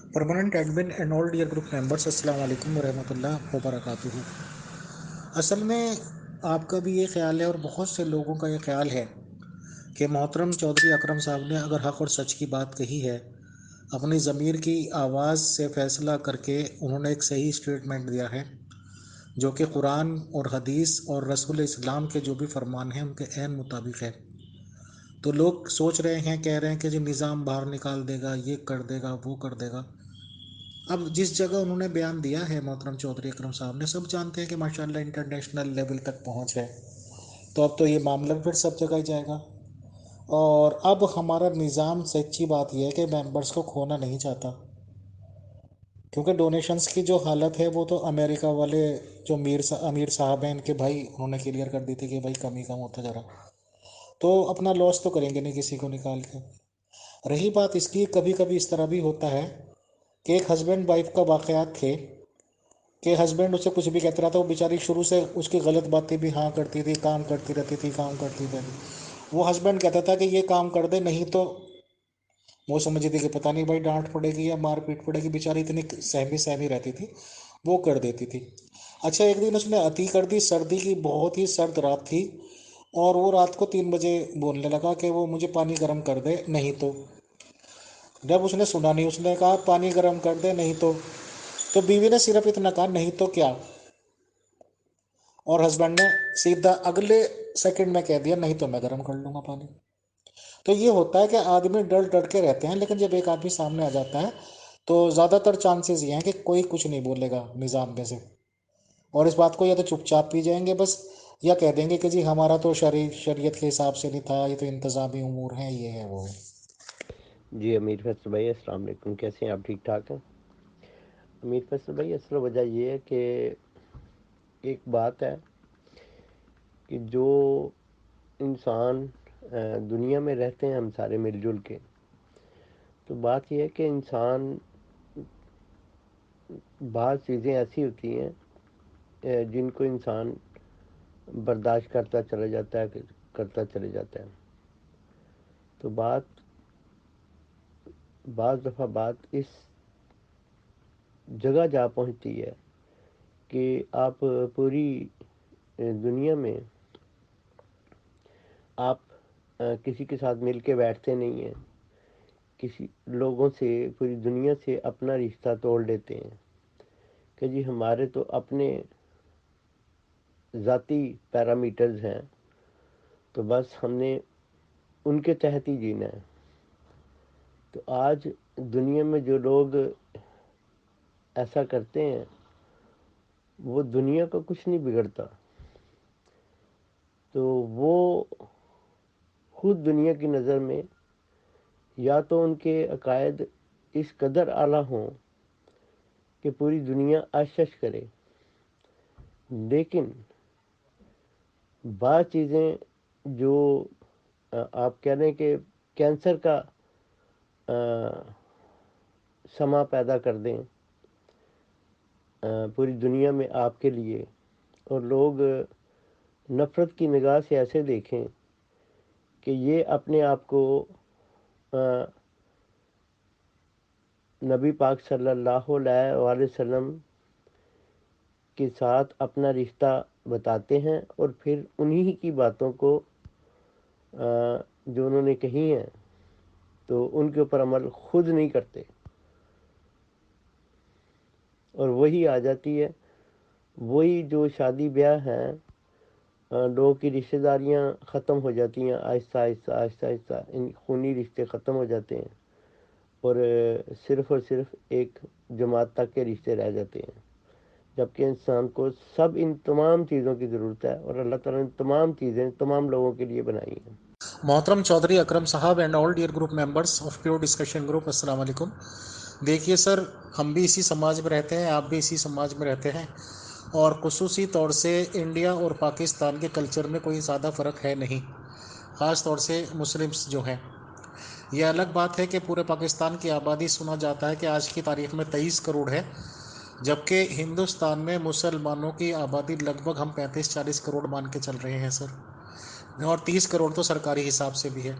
Permanent admin and all dear group members, अस्सलाम वालेकुम वरहमतुल्लाह वबरकातुहू। असल में आपका भी ये ख्याल है और बहुत से लोगों का ये ख्याल है कि मोहतरम चौधरी अकरम साहब ने अगर हक़ और सच की बात कही है, अपनी ज़मीर की आवाज़ से फ़ैसला करके उन्होंने एक सही स्टेटमेंट दिया है जो कि कुरान और हदीस और रसूल इस्लाम के जो भी फरमान हैं उनके ऐन मुताबिक है। तो लोग सोच रहे हैं, कह रहे हैं कि जी निज़ाम बाहर निकाल देगा, ये कर देगा, वो कर देगा। अब जिस जगह उन्होंने बयान दिया है मोहतरम चौधरी अकरम साहब ने, सब जानते हैं कि माशाल्लाह इंटरनेशनल लेवल तक पहुंच है। तो अब तो ये मामला फिर सब जगह ही जाएगा। और अब हमारा निज़ाम सच्ची बात यह है कि मेंबर्स को खोना नहीं चाहता, क्योंकि डोनेशंस की जो हालत है वो तो अमेरिका वाले जो अमीर साहब हैं इनके भाई उन्होंने क्लियर कर दी थी कि भाई कमी कम होता जा रहा। तो अपना लॉस तो करेंगे नहीं किसी को निकाल के। रही बात इसकी, कभी कभी इस तरह भी होता है कि एक हस्बैंड वाइफ का वाक़यात थे कि हस्बैंड उससे कुछ भी कहता रहा था, वो बेचारी शुरू से उसकी गलत बातें भी हाँ करती थी, काम करती रहती थी, काम करती रहती। वो हस्बैंड कहता था कि ये काम कर दे, नहीं तो वो समझती थी कि पता नहीं भाई डांट पड़ेगी या मार पीट पड़ेगी। बेचारी इतनी सहमी सहमी रहती थी, वो कर देती थी। अच्छा, एक दिन उसने अति कर दी, सर्दी की बहुत ही सर्द रात थी, और वो रात को 3 बजे बोलने लगा कि वो मुझे पानी गर्म कर दे, नहीं तो। जब उसने सुना नहीं, उसने कहा पानी गर्म कर दे, नहीं तो बीवी ने सिर्फ इतना कहा नहीं तो क्या, और हस्बैंड ने सीधा अगले सेकंड में कह दिया नहीं तो मैं गर्म कर लूंगा पानी। तो ये होता है कि आदमी डर डर के रहते हैं, लेकिन जब एक आदमी सामने आ जाता है तो ज़्यादातर चांसेस ये हैं कि कोई कुछ नहीं बोलेगा निज़ाम में से, और इस बात को या तो चुपचाप पी जाएंगे बस, या कह देंगे कि जी हमारा तो शरीयत के हिसाब से नहीं था, ये तो इंतज़ामी उमूर हैं, ये है वो है। जी अमीर फैसल भाई अस्सलाम वालेकुम, कैसे हैं आप? ठीक ठाक हैं? अमीर फैसल भाई, असल वजह ये है कि एक बात है कि जो इंसान दुनिया में रहते हैं हम सारे मिलजुल के, तो बात यह है कि इंसान बाज़ चीज़ें ऐसी होती हैं जिनको इंसान बर्दाश्त करता चला जाता है, करता चले जाता है। तो बाज़ दफ़ा बात इस जगह जा पहुंचती है कि आप पूरी दुनिया में आप किसी के साथ मिल के बैठते नहीं हैं, किसी लोगों से, पूरी दुनिया से अपना रिश्ता तोड़ लेते हैं कि जी हमारे तो अपने ज़ाती पैरामीटर्स हैं, तो बस हमने उनके तहत ही जीना है। तो आज दुनिया में जो लोग ऐसा करते हैं वो दुनिया का कुछ नहीं बिगड़ता, तो वो खुद दुनिया की नज़र में या तो उनके अकायद इस कदर आला हों कि पूरी दुनिया आशश करे, लेकिन बाज़ चीज़ें जो आप कह रहे हैं कि कैंसर का समा पैदा कर दें पूरी दुनिया में आपके लिए, और लोग नफ़रत की निगाह से ऐसे देखें कि ये अपने आप को नबी पाक सल्लल्लाहु अलैहि वसल्लम के साथ अपना रिश्ता बताते हैं, और फिर उन्हीं की बातों को जो उन्होंने कही हैं तो उनके ऊपर अमल खुद नहीं करते, और वही आ जाती है वही जो शादी ब्याह हैं, लोगों की रिश्तेदारियां ख़त्म हो जाती हैं, आहिस्ता आहिस्ता आहिस्ता आहिस्ता इन खूनी रिश्ते ख़त्म हो जाते हैं, और सिर्फ़ और सिर्फ एक जमात तक के रिश्ते रह जाते हैं, जबकि इंसान को सब इन तमाम चीज़ों की ज़रूरत है, और अल्लाह ताला ने तमाम चीज़ें तमाम लोगों के लिए बनाई हैं। मोहतरम चौधरी अकरम साहब and all dear group members of pure discussion group, अस्सलाम वालेकुम। देखिए सर, हम भी इसी समाज में रहते हैं, आप भी इसी समाज में रहते हैं, और खुसूसी तौर से इंडिया और पाकिस्तान के कल्चर में कोई ज़्यादा फ़र्क है नहीं, ख़ास तौर से मुस्लिम्स जो हैं। ये अलग बात है कि पूरे पाकिस्तान की आबादी सुना जाता है कि आज की तारीख में 23 करोड़ है, जबकि हिंदुस्तान में मुसलमानों की आबादी लगभग हम 35-40 करोड़ मान के चल रहे हैं सर, और 30 करोड़ तो सरकारी हिसाब से भी है।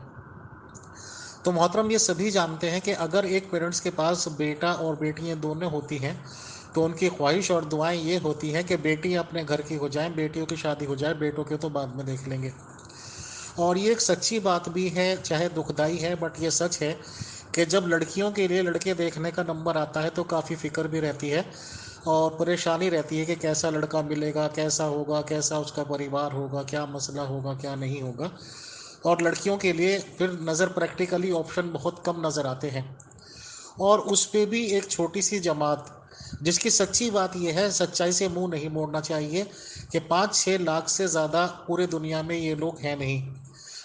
تو محترم یہ سبھی جانتے ہیں کہ اگر ایک پیرنٹس کے پاس بیٹا اور بیٹیاں دونوں ہوتی ہیں تو ان کی خواہش اور دعائیں یہ ہوتی ہیں کہ بیٹی اپنے گھر کی ہو جائیں، بیٹیوں کی شادی ہو جائے، بیٹوں کے تو بعد میں دیکھ لیں گے۔ اور یہ ایک سچی بات بھی ہے، چاہے دکھ دائی ہے بٹ یہ سچ ہے کہ جب لڑکیوں کے لیے لڑکے دیکھنے کا نمبر آتا ہے تو کافی فکر بھی رہتی ہے اور پریشانی رہتی ہے کہ کیسا لڑکا ملے گا، کیسا ہوگا، کیسا اس کا پریوار ہوگا، کیا مسئلہ ہوگا، کیا نہیں ہوگا۔ اور لڑکیوں کے لیے پھر نظر پریکٹیکلی آپشن بہت کم نظر آتے ہیں، اور اس پہ بھی ایک چھوٹی سی جماعت جس کی سچی بات یہ ہے، سچائی سے منہ نہیں موڑنا چاہیے، کہ 5-6 لاکھ سے زیادہ پورے دنیا میں یہ لوگ ہیں نہیں۔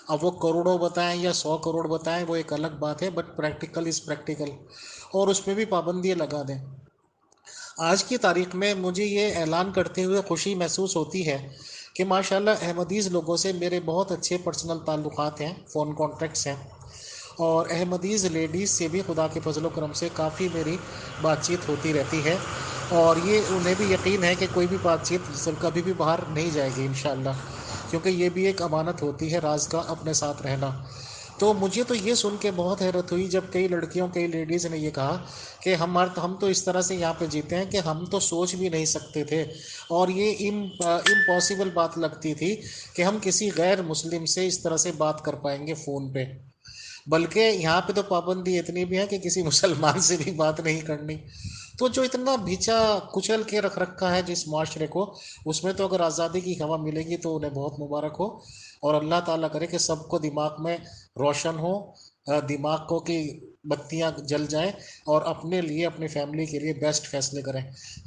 اب وہ کروڑوں بتائیں یا 100 کروڑ بتائیں وہ ایک الگ بات ہے، بٹ پریکٹیکل از پریکٹیکل، اور اس پہ بھی پابندی لگا دیں۔ آج کی تاریخ میں مجھے یہ اعلان کرتے ہوئے خوشی محسوس ہوتی ہے کہ ماشاءاللہ احمدیز لوگوں سے میرے بہت اچھے پرسنل تعلقات ہیں، فون کانٹیکٹس ہیں، اور احمدیز لیڈیز سے بھی خدا کے فضل و کرم سے کافی میری بات چیت ہوتی رہتی ہے، اور یہ انہیں بھی یقین ہے کہ کوئی بھی بات چیت کبھی بھی باہر نہیں جائے گی انشاءاللہ، کیونکہ یہ بھی ایک امانت ہوتی ہے راز کا اپنے ساتھ رہنا۔ تو مجھے تو یہ سن کے بہت حیرت ہوئی جب کئی لڑکیوں، کئی لیڈیز نے یہ کہا کہ ہم تو اس طرح سے یہاں پہ جیتے ہیں کہ ہم تو سوچ بھی نہیں سکتے تھے، اور یہ امپاسبل بات لگتی تھی کہ ہم کسی غیر مسلم سے اس طرح سے بات کر پائیں گے فون پہ، بلکہ یہاں پہ تو پابندی اتنی بھی ہے کہ کسی مسلمان سے بھی بات نہیں کرنی۔ تو جو اتنا بھیچا کچل کے رکھ رکھا ہے جس معاشرے کو، اس میں تو اگر آزادی کی ہوا ملے گی تو انہیں بہت مبارک ہو، اور اللہ تعالیٰ کرے کہ سب کو دماغ میں روشن ہو، دماغ کو کی بتیاں جل جائیں، اور اپنے لیے، اپنی فیملی کے لیے بیسٹ فیصلے کریں۔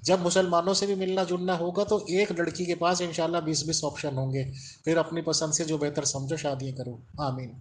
جب مسلمانوں سے بھی ملنا جلنا ہوگا تو ایک لڑکی کے پاس انشاءاللہ 20-20 آپشن ہوں گے، پھر اپنی پسند سے جو بہتر سمجھو شادیاں کرو۔ آمین۔